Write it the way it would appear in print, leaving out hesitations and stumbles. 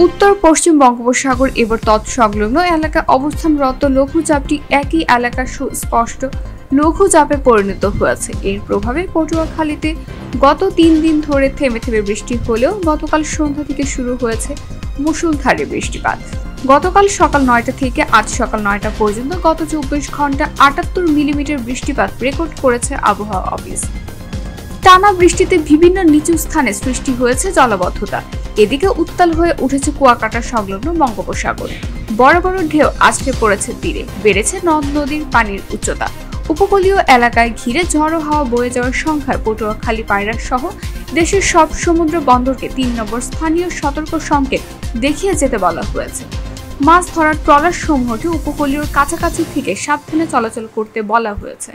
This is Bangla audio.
উত্তর পশ্চিম বঙ্গোপসাগর এবার তৎসংলগ্ন এলাকায় অবস্থানরত লঘুচাপটি একই এলাকার সুস্পষ্ট লঘুচাপে পরিণত হয়েছে। এর প্রভাবে পটুয়াখালীতে গত ৩ দিন ধরে থেমে থেমে বৃষ্টি হলেও গতকাল সন্ধ্যা থেকে শুরু হয়েছে মুষলধারে বৃষ্টিপাত। গতকাল সকাল ৯টা থেকে আজ সকাল ৯টা পর্যন্ত গত ২৪ ঘন্টা ৭৮ মিলিমিটার বৃষ্টিপাত রেকর্ড করেছে আবহাওয়া অফিস। টানা বৃষ্টিতে বিভিন্ন নিচু স্থানে সৃষ্টি হয়েছে জলাবদ্ধতা। এদিকে উত্তাল হয়ে উঠেছে কুয়াকাটা সংলগ্ন বঙ্গোপসাগর। বড় বড় ঢেউ আছড়ে পড়েছে তীরে, বেড়েছে নদ নদীর পানির উচ্চতা। উপকূলীয় এলাকায় ঘিরে ঝড়ো হাওয়া বয়ে যাওয়ার সংখ্যায় পটুয়াখালী, পায়রা সহ দেশের সব সমুদ্র বন্দরকে ৩ নম্বর স্থানীয় সতর্ক সংকেত দেখিয়ে যেতে বলা হয়েছে। মাছ ধরার ট্রলার সমূহকে উপকূলীয় কাছাকাছি থেকে সাবধানে চলাচল করতে বলা হয়েছে।